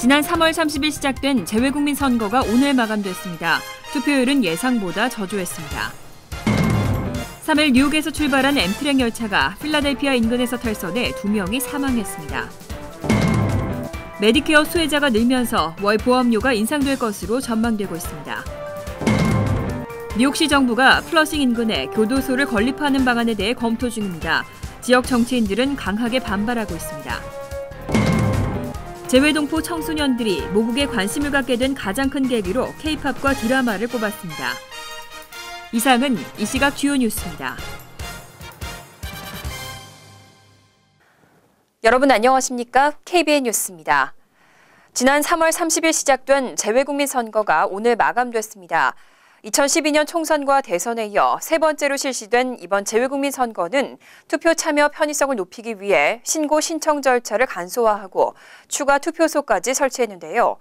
지난 3월 30일 시작된 재외국민 선거가 오늘 마감됐습니다. 투표율은 예상보다 저조했습니다. 3일 뉴욕에서 출발한 엠트랙 열차가 필라델피아 인근에서 탈선해 2명이 사망했습니다. 메디케어 수혜자가 늘면서 월 보험료가 인상될 것으로 전망되고 있습니다. 뉴욕시 정부가 플러싱 인근에 교도소를 건립하는 방안에 대해 검토 중입니다. 지역 정치인들은 강하게 반발하고 있습니다. 재외동포 청소년들이 모국에 관심을 갖게 된 가장 큰 계기로 K-팝과 드라마를 꼽았습니다. 이상은 이 시각 주요 뉴스입니다. 여러분 안녕하십니까? KBN 뉴스입니다. 지난 3월 30일 시작된 재외국민 선거가 오늘 마감됐습니다. 2012년 총선과 대선에 이어 세 번째로 실시된 이번 재외국민 선거는 투표 참여 편의성을 높이기 위해 신고 신청 절차를 간소화하고 추가 투표소까지 설치했는데요.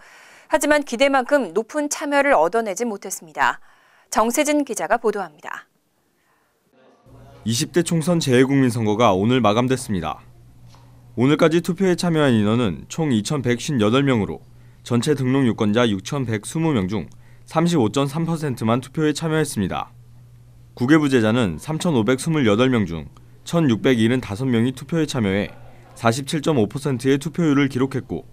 하지만 기대만큼 높은 참여를 얻어내지 못했습니다. 정세진 기자가 보도합니다. 20대 총선 재외국민 선거가 오늘 마감됐습니다. 오늘까지 투표에 참여한 인원은 총 2,158명으로 전체 등록 유권자 6,120명 중 35.3%만 투표에 참여했습니다. 국외부재자는 3,528명 중 1,675명이 투표에 참여해 47.5%의 투표율을 기록했고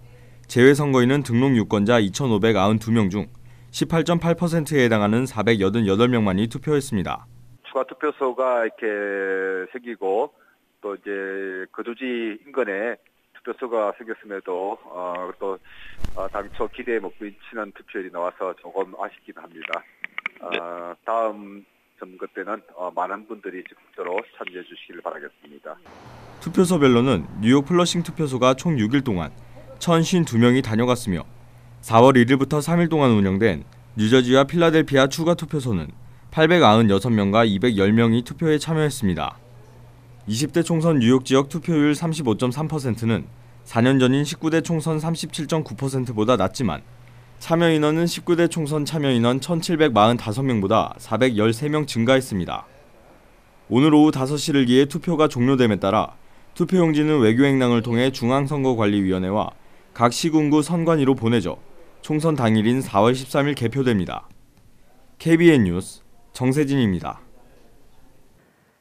재외선거인은 등록 유권자 2,592명 중 18.8%에 해당하는 488명만이 투표했습니다. 추가 투표소가 이렇게 생기고 또 이제 거주지 인근에 투표소가 생겼음에도 또 당초 기대에 못 미치는 투표율이 나와서 조금 아쉽긴 합니다. 다음 선거 때는 많은 분들이 적극적으로 참여해 주시길 바라겠습니다. 투표소별로는 뉴욕 플러싱 투표소가 총 6일 동안 1,052명이 다녀갔으며 4월 1일부터 3일 동안 운영된 뉴저지와 필라델피아 추가 투표소는 896명과 210명이 투표에 참여했습니다. 20대 총선 뉴욕 지역 투표율 35.3%는 4년 전인 19대 총선 37.9%보다 낮지만 참여 인원은 19대 총선 참여 인원 1,745명보다 413명 증가했습니다. 오늘 오후 5시를 기해 투표가 종료됨에 따라 투표용지는 외교행랑을 통해 중앙선거관리위원회와 각 시군구 선관위로 보내져 총선 당일인 4월 13일 개표됩니다. KBN 뉴스 정세진입니다.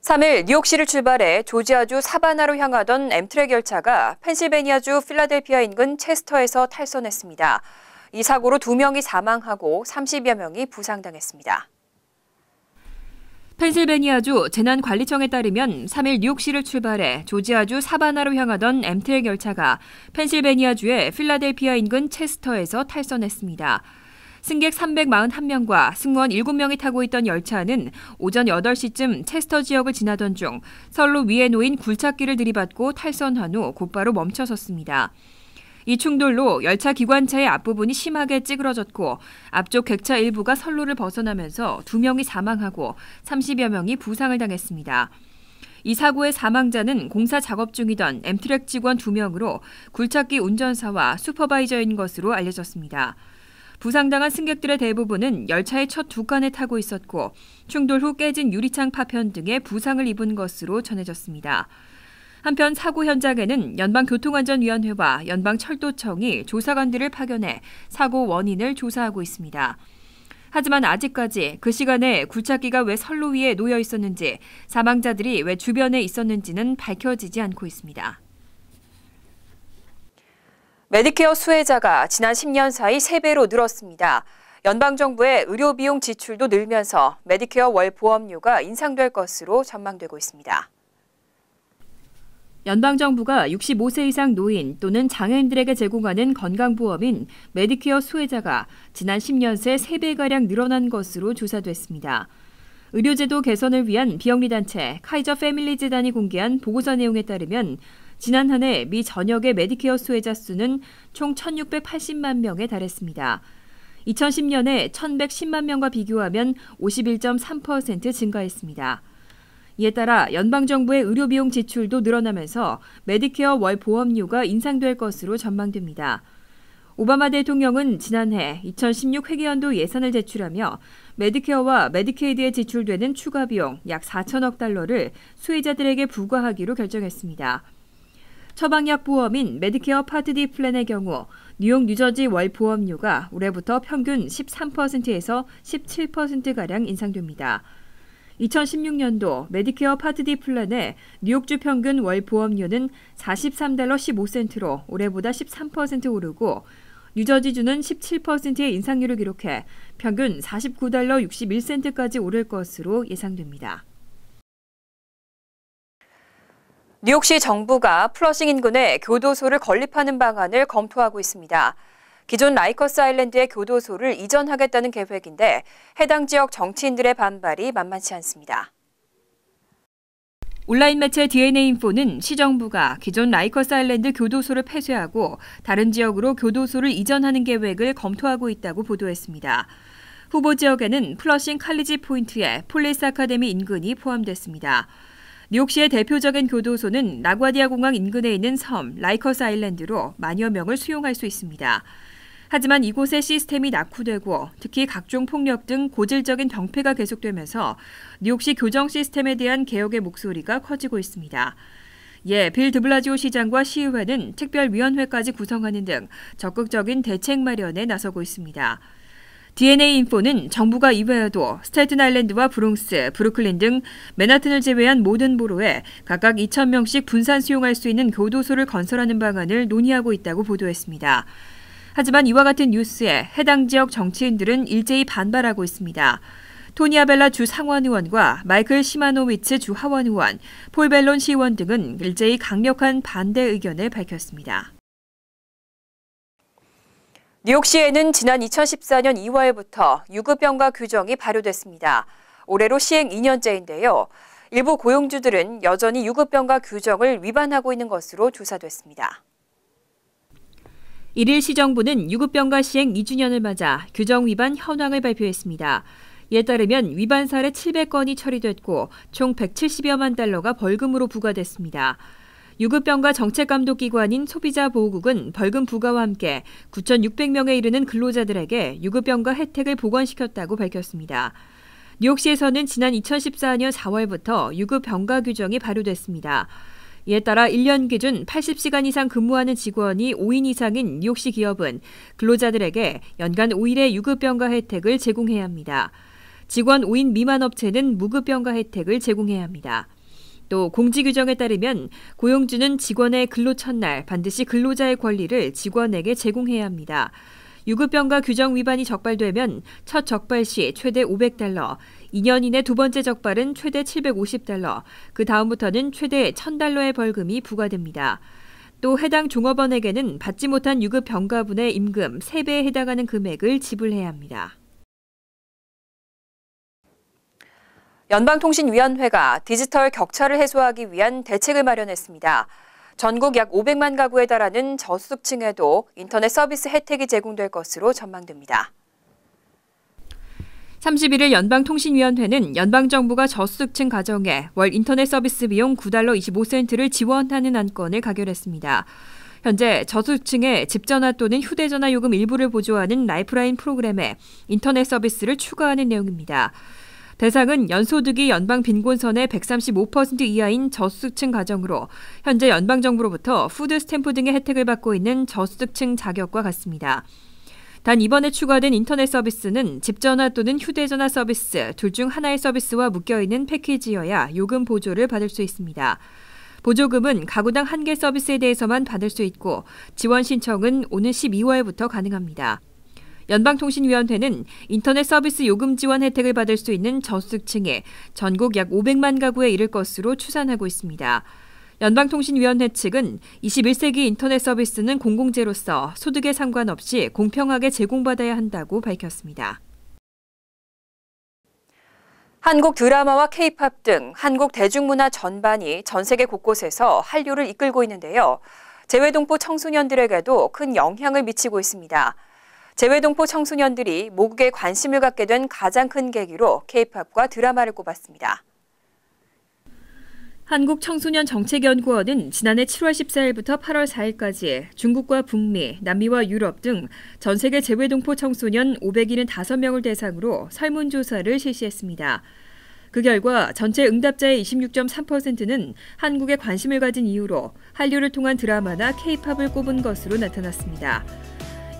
3일 뉴욕시를 출발해 조지아주 사바나로 향하던 엠트랙 열차가 펜실베니아주 필라델피아 인근 체스터에서 탈선했습니다. 이 사고로 2명이 사망하고 30여 명이 부상당했습니다. 펜실베니아주 재난관리청에 따르면 3일 뉴욕시를 출발해 조지아주 사바나로 향하던 엠트랙 열차가 펜실베니아주의 필라델피아 인근 체스터에서 탈선했습니다. 승객 341명과 승무원 7명이 타고 있던 열차는 오전 8시쯤 체스터 지역을 지나던 중 선로 위에 놓인 굴착기를 들이받고 탈선한 후 곧바로 멈춰섰습니다. 이 충돌로 열차 기관차의 앞부분이 심하게 찌그러졌고 앞쪽 객차 일부가 선로를 벗어나면서 2명이 사망하고 30여 명이 부상을 당했습니다. 이 사고의 사망자는 공사 작업 중이던 엠트랙 직원 2명으로 굴착기 운전사와 슈퍼바이저인 것으로 알려졌습니다. 부상당한 승객들의 대부분은 열차의 첫 2칸에 타고 있었고 충돌 후 깨진 유리창 파편 등의 부상을 입은 것으로 전해졌습니다. 한편 사고 현장에는 연방교통안전위원회와 연방철도청이 조사관들을 파견해 사고 원인을 조사하고 있습니다. 하지만 아직까지 그 시간에 굴착기가 왜 선로 위에 놓여 있었는지, 사망자들이 왜 주변에 있었는지는 밝혀지지 않고 있습니다. 메디케어 수혜자가 지난 10년 사이 3배로 늘었습니다. 연방정부의 의료비용 지출도 늘면서 메디케어 월 보험료가 인상될 것으로 전망되고 있습니다. 연방정부가 65세 이상 노인 또는 장애인들에게 제공하는 건강보험인 메디케어 수혜자가 지난 10년 새 3배가량 늘어난 것으로 조사됐습니다. 의료제도 개선을 위한 비영리 단체 카이저 패밀리 재단이 공개한 보고서 내용에 따르면 지난 한 해 미 전역의 메디케어 수혜자 수는 총 1,680만 명에 달했습니다. 2010년에 1,110만 명과 비교하면 51.3% 증가했습니다. 이에 따라 연방정부의 의료비용 지출도 늘어나면서 메디케어 월 보험료가 인상될 것으로 전망됩니다. 오바마 대통령은 지난해 2016 회계연도 예산을 제출하며 메디케어와 메디케이드에 지출되는 추가 비용 약 4천억 달러를 수혜자들에게 부과하기로 결정했습니다. 처방약 보험인 메디케어 파트 D 플랜의 경우 뉴욕, 뉴저지 월 보험료가 올해부터 평균 13%에서 17%가량 인상됩니다. 2016년도 메디케어 파트 D 플랜의 뉴욕주 평균 월 보험료는 $43 15센트로 올해보다 13% 오르고 뉴저지주는 17%의 인상률을 기록해 평균 $49 61센트까지 오를 것으로 예상됩니다. 뉴욕시 정부가 플러싱 인근에 교도소를 건립하는 방안을 검토하고 있습니다. 기존 라이커스 아일랜드의 교도소를 이전하겠다는 계획인데 해당 지역 정치인들의 반발이 만만치 않습니다. 온라인 매체 DNA인포는 시정부가 기존 라이커스 아일랜드 교도소를 폐쇄하고 다른 지역으로 교도소를 이전하는 계획을 검토하고 있다고 보도했습니다. 후보 지역에는 플러싱 칼리지 포인트의 폴리스 아카데미 인근이 포함됐습니다. 뉴욕시의 대표적인 교도소는 라과디아 공항 인근에 있는 섬 라이커스 아일랜드로 만여 명을 수용할 수 있습니다. 하지만 이곳의 시스템이 낙후되고 특히 각종 폭력 등 고질적인 병폐가 계속되면서 뉴욕시 교정 시스템에 대한 개혁의 목소리가 커지고 있습니다. 빌 드블라지오 시장과 시의회는 특별위원회까지 구성하는 등 적극적인 대책 마련에 나서고 있습니다. DNA인포는 정부가 이외에도 스태튼 아일랜드와 브롱스, 브루클린 등 맨하튼을 제외한 모든 보로에 각각 2,000명씩 분산 수용할 수 있는 교도소를 건설하는 방안을 논의하고 있다고 보도했습니다. 하지만 이와 같은 뉴스에 해당 지역 정치인들은 일제히 반발하고 있습니다. 토니 아벨라 주 상원 의원과 마이클 시마노위츠 주 하원 의원, 폴 벨론 시의원 등은 일제히 강력한 반대 의견을 밝혔습니다. 뉴욕시에는 지난 2014년 2월부터 유급병가 규정이 발효됐습니다. 올해로 시행 2년째인데요. 일부 고용주들은 여전히 유급병가 규정을 위반하고 있는 것으로 조사됐습니다. 1일 시정부는 유급병가 시행 2주년을 맞아 규정 위반 현황을 발표했습니다. 이에 따르면 위반 사례 700건이 처리됐고 총 170여만 달러가 벌금으로 부과됐습니다. 유급병가 정책감독기관인 소비자보호국은 벌금 부과와 함께 9,600명에 이르는 근로자들에게 유급병가 혜택을 보완시켰다고 밝혔습니다. 뉴욕시에서는 지난 2014년 4월부터 유급병가 규정이 발효됐습니다. 이에 따라 1년 기준 80시간 이상 근무하는 직원이 5인 이상인 뉴욕시 기업은 근로자들에게 연간 5일의 유급병가 혜택을 제공해야 합니다. 직원 5인 미만 업체는 무급병가 혜택을 제공해야 합니다. 또 공지 규정에 따르면 고용주는 직원의 근로 첫날 반드시 근로자의 권리를 직원에게 제공해야 합니다. 유급병가 규정 위반이 적발되면 첫 적발 시 최대 $500, 2년 이내 두 번째 적발은 최대 $750, 그 다음부터는 최대 $1,000의 벌금이 부과됩니다. 또 해당 종업원에게는 받지 못한 유급병가분의 임금 3배에 해당하는 금액을 지불해야 합니다. 연방통신위원회가 디지털 격차를 해소하기 위한 대책을 마련했습니다. 전국 약 500만 가구에 달하는 저소득층에도 인터넷 서비스 혜택이 제공될 것으로 전망됩니다. 31일 연방통신위원회는 연방정부가 저소득층 가정에 월 인터넷 서비스 비용 $9 25센트를 지원하는 안건을 가결했습니다. 현재 저소득층에 집전화 또는 휴대전화 요금 일부를 보조하는 라이프라인 프로그램에 인터넷 서비스를 추가하는 내용입니다. 대상은 연소득이 연방 빈곤선의 135% 이하인 저소득층 가정으로 현재 연방정부로부터 푸드 스탬프 등의 혜택을 받고 있는 저소득층 자격과 같습니다. 단 이번에 추가된 인터넷 서비스는 집전화 또는 휴대전화 서비스 둘 중 하나의 서비스와 묶여있는 패키지여야 요금 보조를 받을 수 있습니다. 보조금은 가구당 1개 서비스에 대해서만 받을 수 있고 지원 신청은 오는 12월부터 가능합니다. 연방통신위원회는 인터넷 서비스 요금 지원 혜택을 받을 수 있는 저소득층에 전국 약 500만 가구에 이를 것으로 추산하고 있습니다. 연방통신위원회 측은 21세기 인터넷 서비스는 공공재로서 소득에 상관없이 공평하게 제공받아야 한다고 밝혔습니다. 한국 드라마와 K-팝 등 한국 대중문화 전반이 전 세계 곳곳에서 한류를 이끌고 있는데요. 재외동포 청소년들에게도 큰 영향을 미치고 있습니다. 재외동포 청소년들이 모국에 관심을 갖게 된 가장 큰 계기로 K-팝과 드라마를 꼽았습니다. 한국청소년정책연구원은 지난해 7월 14일부터 8월 4일까지 중국과 북미, 남미와 유럽 등 전 세계 재외동포 청소년 575명을 대상으로 설문조사를 실시했습니다. 그 결과 전체 응답자의 26.3%는 한국에 관심을 가진 이유로 한류를 통한 드라마나 K-팝을 꼽은 것으로 나타났습니다.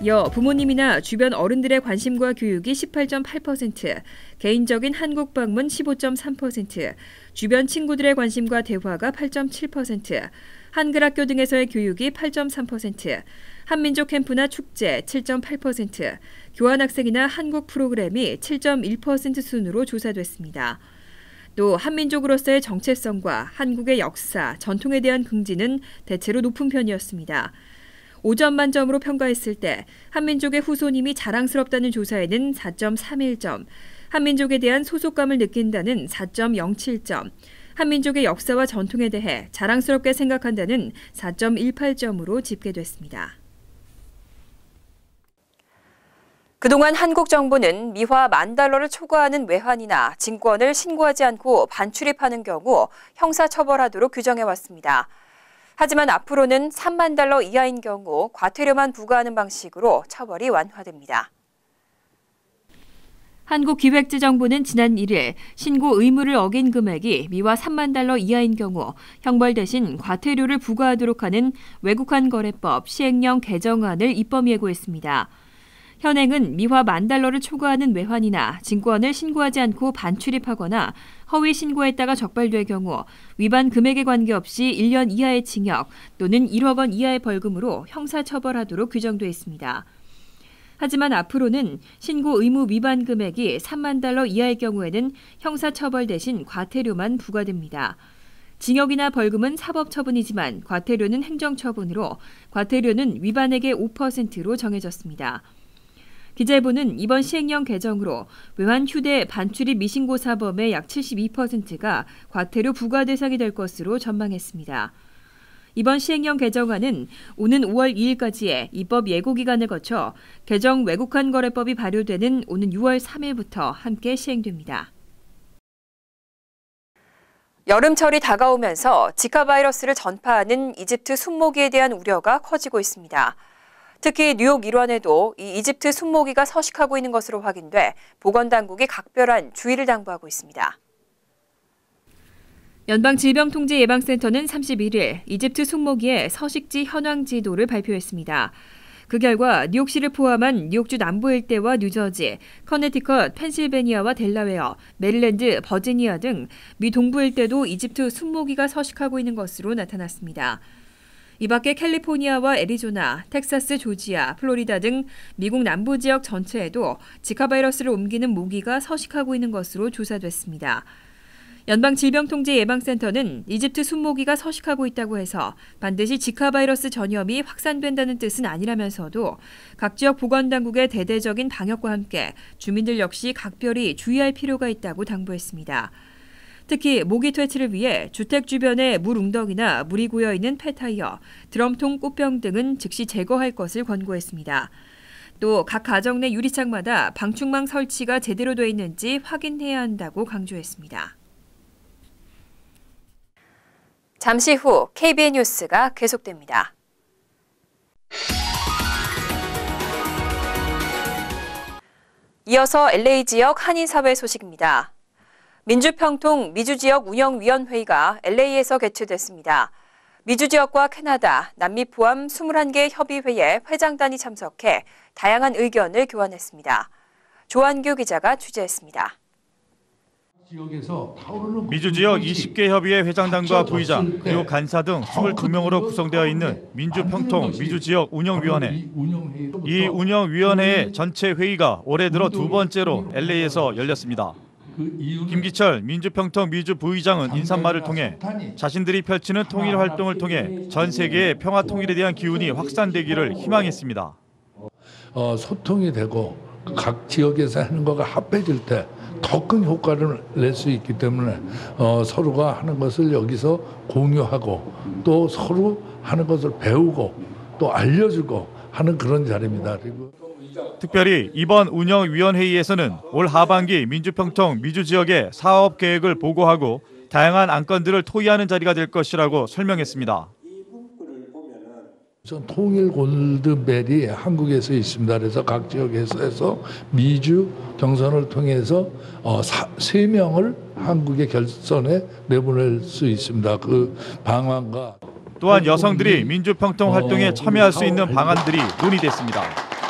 이어 부모님이나 주변 어른들의 관심과 교육이 18.8%, 개인적인 한국 방문 15.3%, 주변 친구들의 관심과 대화가 8.7%, 한글 학교 등에서의 교육이 8.3%, 한민족 캠프나 축제 7.8%, 교환학생이나 한국 프로그램이 7.1% 순으로 조사됐습니다. 또 한민족으로서의 정체성과 한국의 역사, 전통에 대한 긍지는 대체로 높은 편이었습니다. 5점 만점으로 평가했을 때 한민족의 후손임이 자랑스럽다는 조사에는 4.31점, 한민족에 대한 소속감을 느낀다는 4.07점, 한민족의 역사와 전통에 대해 자랑스럽게 생각한다는 4.18점으로 집계됐습니다. 그동안 한국 정부는 미화 $10,000를 초과하는 외환이나 증권을 신고하지 않고 반출입하는 경우 형사처벌하도록 규정해왔습니다. 하지만 앞으로는 $30,000 이하인 경우 과태료만 부과하는 방식으로 처벌이 완화됩니다. 한국기획재정부는 지난 1일 신고 의무를 어긴 금액이 미화 $30,000 이하인 경우 형벌 대신 과태료를 부과하도록 하는 외국환 거래법 시행령 개정안을 입법 예고했습니다. 현행은 미화 $10,000를 초과하는 외환이나 증권을 신고하지 않고 반출입하거나 허위 신고했다가 적발될 경우 위반 금액에 관계없이 1년 이하의 징역 또는 1억 원 이하의 벌금으로 형사처벌하도록 규정돼 있습니다. 하지만 앞으로는 신고 의무 위반 금액이 $30,000 이하의 경우에는 형사처벌 대신 과태료만 부과됩니다. 징역이나 벌금은 사법처분이지만 과태료는 행정처분으로 과태료는 위반액의 5%로 정해졌습니다. 기재부는 이번 시행령 개정으로 외환 휴대 반출입 미신고 사범의 약 72%가 과태료 부과 대상이 될 것으로 전망했습니다. 이번 시행령 개정안은 오는 5월 2일까지의 입법 예고 기간을 거쳐 개정 외국환 거래법이 발효되는 오는 6월 3일부터 함께 시행됩니다. 여름철이 다가오면서 지카 바이러스를 전파하는 이집트 순모기에 대한 우려가 커지고 있습니다. 특히 뉴욕 일원에도 이 이집트 순모기가 서식하고 있는 것으로 확인돼 보건당국이 각별한 주의를 당부하고 있습니다. 연방질병통제예방센터는 31일 이집트 순모기의 서식지 현황 지도를 발표했습니다. 그 결과 뉴욕시를 포함한 뉴욕주 남부 일대와 뉴저지, 커네티컷, 펜실베니아와 델라웨어, 메릴랜드, 버지니아 등 미 동부 일대도 이집트 순모기가 서식하고 있는 것으로 나타났습니다. 이 밖에 캘리포니아와 애리조나, 텍사스, 조지아, 플로리다 등 미국 남부 지역 전체에도 지카 바이러스를 옮기는 모기가 서식하고 있는 것으로 조사됐습니다. 연방질병통제예방센터는 이집트 순모기가 서식하고 있다고 해서 반드시 지카 바이러스 전염이 확산된다는 뜻은 아니라면서도 각 지역 보건당국의 대대적인 방역과 함께 주민들 역시 각별히 주의할 필요가 있다고 당부했습니다. 특히 모기 퇴치를 위해 주택 주변에 물 웅덩이나 물이 고여있는 폐타이어, 드럼통, 꽃병 등은 즉시 제거할 것을 권고했습니다. 또 각 가정 내 유리창마다 방충망 설치가 제대로 돼 있는지 확인해야 한다고 강조했습니다. 잠시 후 KBN 뉴스가 계속됩니다. 이어서 LA 지역 한인사회 소식입니다. 민주평통 미주지역 운영위원회의가 LA에서 개최됐습니다. 미주지역과 캐나다, 남미 포함 21개 협의회에 회장단이 참석해 다양한 의견을 교환했습니다. 조한규 기자가 취재했습니다. 미주지역 20개 협의회 회장단과 부의장 그리고 간사 등 22명으로 구성되어 있는 민주평통 미주지역 운영위원회. 이 운영위원회의 전체 회의가 올해 들어 두 번째로 LA에서 열렸습니다. 김기철 민주평통 미주 부의장은 인사말을 통해 자신들이 펼치는 통일 활동을 통해 전 세계의 평화 통일에 대한 기운이 확산되기를 희망했습니다. 소통이 되고 각 지역에서 하는 거가 합해질 때 더 큰 효과를 낼 수 있기 때문에 서로가 하는 것을 여기서 공유하고 또 서로 하는 것을 배우고 또 알려주고 하는 그런 자리입니다. 그리고 특별히 이번 운영위원회의에서는 올 하반기 민주평통 미주지역의 사업 계획을 보고하고 다양한 안건들을 토의하는 자리가 될 것이라고 설명했습니다. 통일 골드벨이 한국에서 있습니다. 그래서 각 지역에서 미주 경선을 통해서 3명을 한국의 결선에 내보낼 수 있습니다. 그 방안과 또한 여성들이 민주평통 활동에 참여할 수 있는 방안들이 논의됐습니다.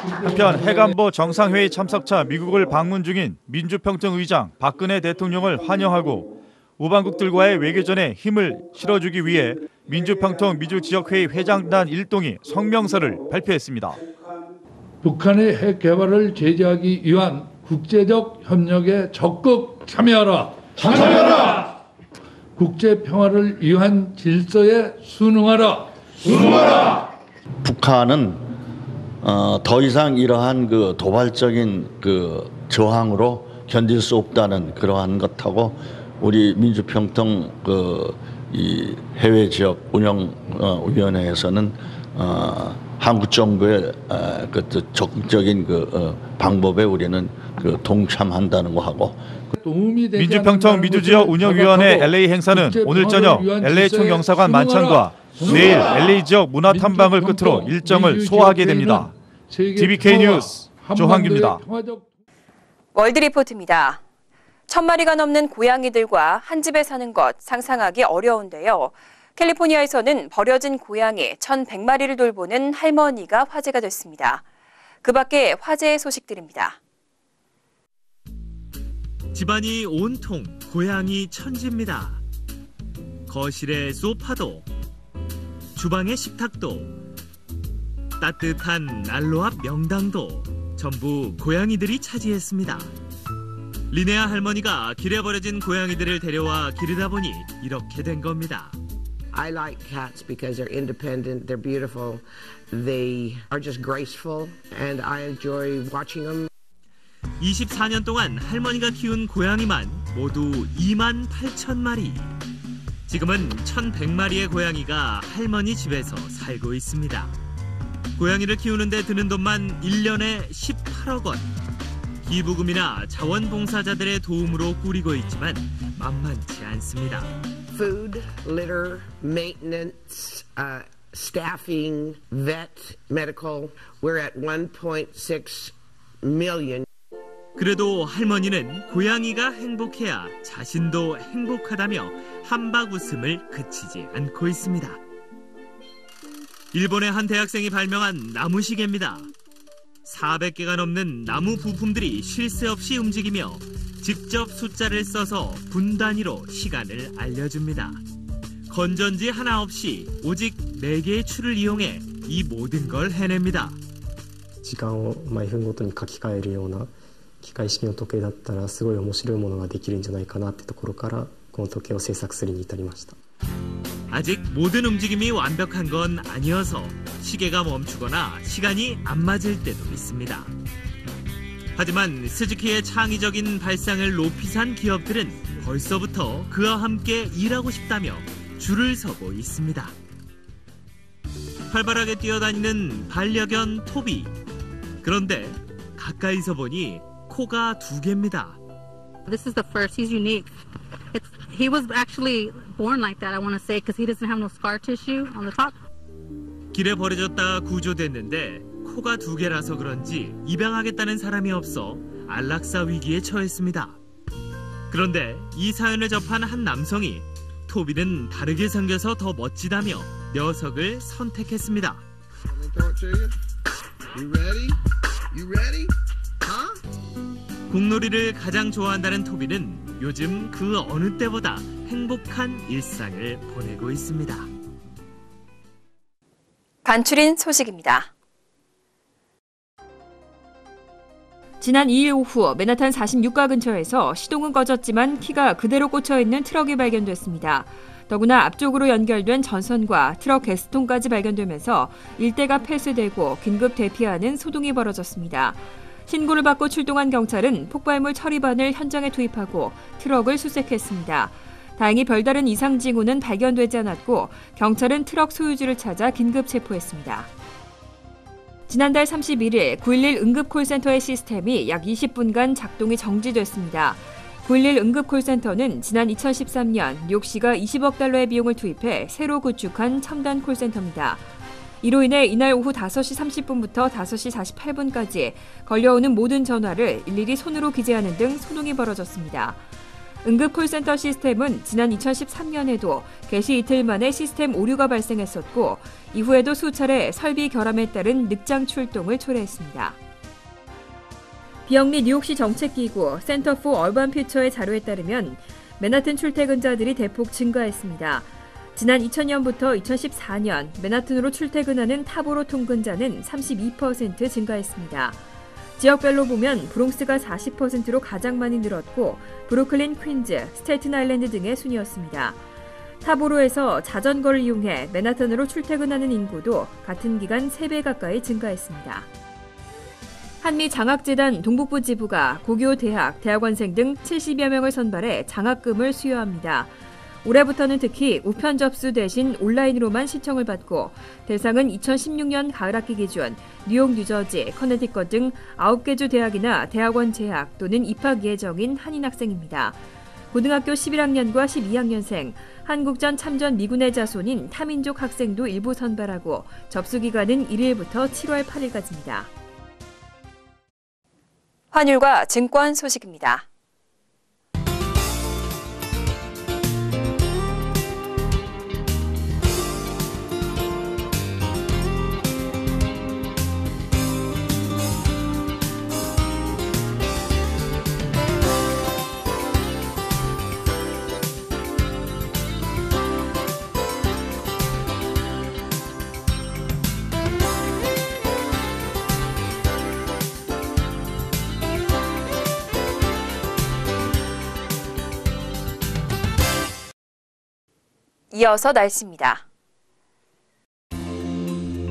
한편 해관보 정상회의 참석차 미국을 방문 중인 민주평통 의장 박근혜 대통령을 환영하고 우방국들과의 외교전에 힘을 실어주기 위해 민주평통 미주지역회의 회장단 일동이 성명서를 발표했습니다. 북한의 핵 개발을 제재하기 위한 국제적 협력에 적극 참여하라. 참여하라. 국제 평화를 위한 질서에 순응하라. 순응하라. 북한은 더 이상 이러한 그 도발적인 그 저항으로 견딜 수 없다는 그러한 것하고 우리 민주평통 이 해외 지역 운영위원회에서는 한국 정부의 그 적극적인 방법에 우리는 동참한다는 거 하고. 민주평통 미주지역 운영위원회 LA 행사는 오늘 저녁 LA 총영사관 만찬과 내일 LA 지역 문화 탐방을 끝으로 일정을 소화하게 됩니다. TVK 뉴스 조한규입니다. 월드 리포트입니다. 1000마리가 넘는 고양이들과 한 집에 사는 것 상상하기 어려운데요. 캘리포니아에서는 버려진 고양이 1100마리를 돌보는 할머니가 화제가 됐습니다. 그 밖에 화제의 소식들입니다. 집안이 온통 고양이 천지입니다. 거실의 소파도, 주방의 식탁도, 따뜻한 난로 앞 명당도 전부 고양이들이 차지했습니다. 리네아 할머니가 길에 버려진 고양이들을 데려와 기르다 보니 이렇게 된 겁니다. I like cats because they're independent, they're beautiful, they are just graceful, and I enjoy watching them. 24년 동안 할머니가 키운 고양이만 모두 28,000마리. 지금은 1,100마리의 고양이가 할머니 집에서 살고 있습니다. 고양이를 키우는데 드는 돈만 1년에 18억 원. 기부금이나 자원봉사자들의 도움으로 꾸리고 있지만 만만치 않습니다. Food, litter, maintenance, staffing, vet, medical, we're at 1.6 million. 그래도 할머니는 고양이가 행복해야 자신도 행복하다며 한박 웃음을 그치지 않고 있습니다. 일본의 한 대학생이 발명한 나무시계입니다. 400개가 넘는 나무 부품들이 쉴 새 없이 움직이며 직접 숫자를 써서 분 단위로 시간을 알려줍니다. 건전지 하나 없이 오직 4개의 추를 이용해 이 모든 걸 해냅니다. 時間を毎分ごとに書き換えるような機械式の時計だったらすごい面白いものができるんじゃないかなってところからこの時計を制作するに至りました。 아직 모든 움직임이 완벽한 건 아니어서 시계가 멈추거나 시간이 안 맞을 때도 있습니다. 하지만 스즈키의 창의적인 발상을 높이 산 기업들은 벌써부터 그와 함께 일하고 싶다며 줄을 서고 있습니다. 활발하게 뛰어다니는 반려견 토비. 그런데 가까이서 보니 코가 2개입니다. This is the first. He's unique. He was actually born like that, I want to say, because he doesn't have no scar tissue on the top. 길에 버려졌다 구조됐는데 코가 2개라서 그런지 입양하겠다는 사람이 없어 안락사 위기에 처했습니다. 그런데 이 사연을 접한 한 남성이 토비는 다르게 생겨서 더 멋지다며 녀석을 선택했습니다. 공놀이를 가장 좋아한다는 토비는 요즘 그 어느 때보다 행복한 일상을 보내고 있습니다. 간추린 소식입니다. 지난 2일 오후 맨하탄 46가 근처에서 시동은 꺼졌지만 키가 그대로 꽂혀있는 트럭이 발견됐습니다. 더구나 앞쪽으로 연결된 전선과 트럭 가스통까지 발견되면서 일대가 폐쇄되고 긴급 대피하는 소동이 벌어졌습니다. 신고를 받고 출동한 경찰은 폭발물 처리반을 현장에 투입하고 트럭을 수색했습니다. 다행히 별다른 이상 징후는 발견되지 않았고 경찰은 트럭 소유주를 찾아 긴급 체포했습니다. 지난달 31일 911 응급콜센터의 시스템이 약 20분간 작동이 정지됐습니다. 911 응급콜센터는 지난 2013년 뉴욕시가 20억 달러의 비용을 투입해 새로 구축한 첨단 콜센터입니다. 이로 인해 이날 오후 5시 30분부터 5시 48분까지 걸려오는 모든 전화를 일일이 손으로 기재하는 등 소동이 벌어졌습니다. 응급 콜센터 시스템은 지난 2013년에도 개시 이틀 만에 시스템 오류가 발생했었고 이후에도 수차례 설비 결함에 따른 늑장 출동을 초래했습니다. 비영리 뉴욕시 정책기구 센터 포 얼반 퓨처의 자료에 따르면 맨하튼 출퇴근자들이 대폭 증가했습니다. 지난 2000년부터 2014년 맨하튼으로 출퇴근하는 타보로 통근자는 32% 증가했습니다. 지역별로 보면 브롱스가 40%로 가장 많이 늘었고 브루클린, 퀸즈, 스테이튼 아일랜드 등의 순이었습니다. 타보로에서 자전거를 이용해 맨하탄으로 출퇴근하는 인구도 같은 기간 3배 가까이 증가했습니다. 한미장학재단 동북부 지부가 고교 대학, 대학원생 등 70여 명을 선발해 장학금을 수여합니다. 올해부터는 특히 우편 접수 대신 온라인으로만 신청을 받고 대상은 2016년 가을학기 기준 뉴욕, 뉴저지, 커네티컷 등 9개 주 대학이나 대학원 재학 또는 입학 예정인 한인 학생입니다. 고등학교 11학년과 12학년생, 한국전 참전 미군의 자손인 타민족 학생도 일부 선발하고 접수 기간은 1일부터 7월 8일까지입니다. 환율과 증권 소식입니다. 이어서 날씨입니다.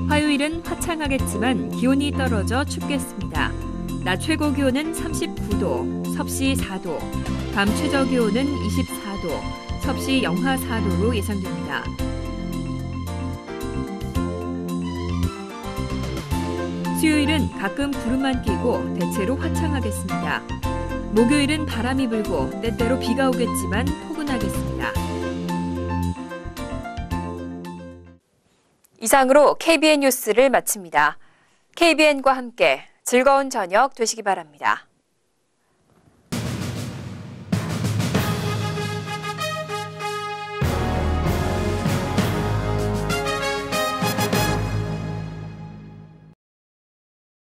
화요일은 화창하겠지만 기온이 떨어져 춥겠습니다. 낮 최고 기온은 39도, 섭씨 4도, 밤 최저 기온은 24도, 섭씨 영하 4도로 예상됩니다. 수요일은 가끔 구름만 끼고 대체로 화창하겠습니다. 목요일은 바람이 불고 때때로 비가 오겠지만 포근하겠습니다. 이상으로 KBN 뉴스를 마칩니다. KBN과 함께 즐거운 저녁 되시기 바랍니다.